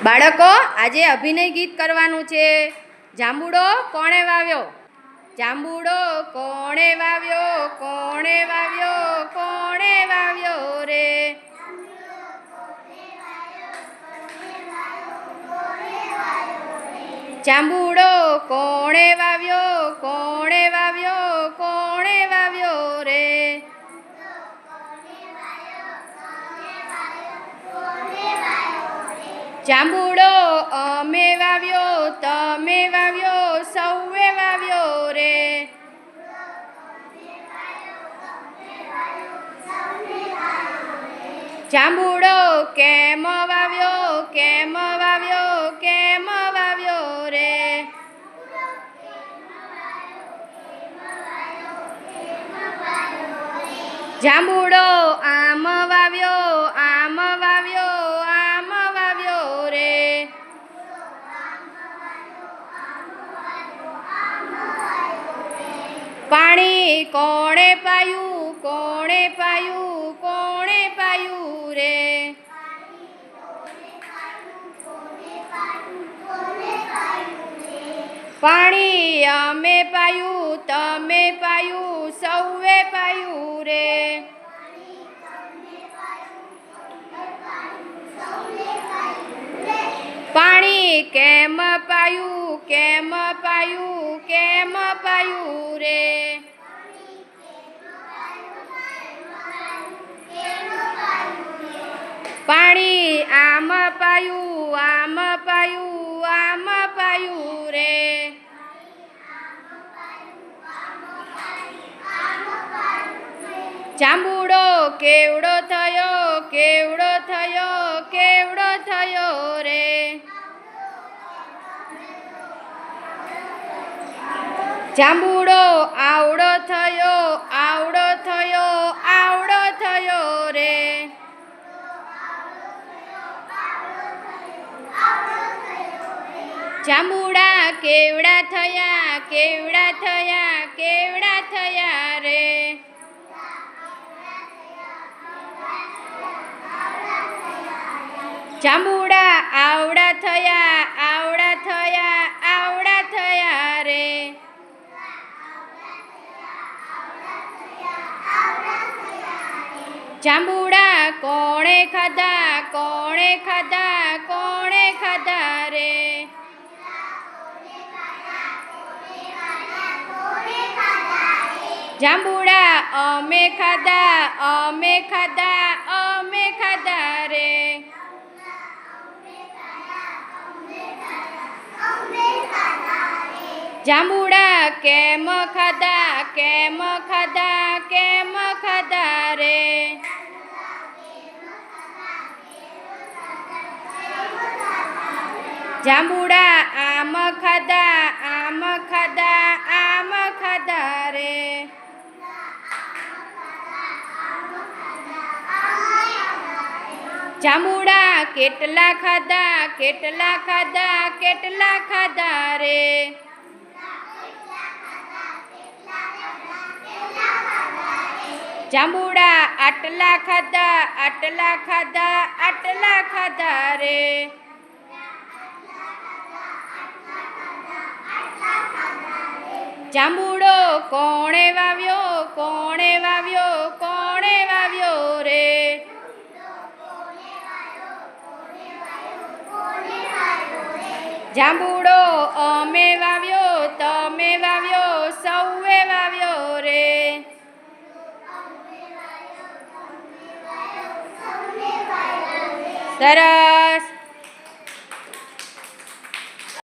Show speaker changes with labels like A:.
A: બાળકો આજે અભિનય ગીત કરવાનું છે। જાંબુડો કોણે વાવ્યો? જાંબુડો કોણે વાવ્યો? કોણે વાવ્યો? કોણે વાવ્યો રે? જાંબુડો કોણે વાવ્યો? કોણે વાવ્યો? કોણે વાવ્યો રે? જાંબુડો અમે વાવ્યો, તમે વાવ્યો, સૌએ વાવ્યો રે। જાંબુડો કેમ વાવ્યો? કેમ વાવ્યો? કેમ વાવ્યો રે? જાંબુડો આમ વાવ્યો, આમ વાવ્યો, આમ વાવ્યો રે। પાણી કોણે પાયું? કોણે પાયું? કોણે પાયું રે? પાણી અમે પાયું, તમે પાયું, સૌએ પાયું રે। પાણી કેમ પાયું? કેમ પાયું? કેમ પાયું રે? પાણી આમ પાયું, આમ પાયું, આમ પાયું રે। જાંબુડો કેવડો થયો? કેવડો થયો? કેવડો થયો રે? જાંબુડો આવડો થયો? આવડો થયો? આવડો થયો રે? જાંબુડા કેવડા થયા? કેવડા થયા? કેવડા થયા રે? જાંબુડા આવડા થયા? આવડા થયા? આવડા થયા રે? જાંબુડા કોણે ખાધા? કોણે ખાધા? કોણે ખાધા રે? જાંબુડા અમે ખાધા, અમે ખાધા, અમે ખાધા રે। જાંબુડા કેમ ખાધા? કેમ ખાધા? કેમ ખાધા રે? જાંબુડા આમ ખાધા, આમ ખાધા, આમ ખાધા રે। જાંબુડા કેટલા ખાધા? કેટલા ખાધા? કેટલા ખાધા રે? જાંબુડા આટલા ખાધા? આટલા ખાધા? આટલા ખાધા રે? જાંબુડો કોણે વાવ્યો? કોણે વાવ્યો? કોણે વાવ્યો રે? જાંબુડો અમે વાવ્યો, તમે વાવ્યો, સૌએ વાવ્યો રે। સરસ।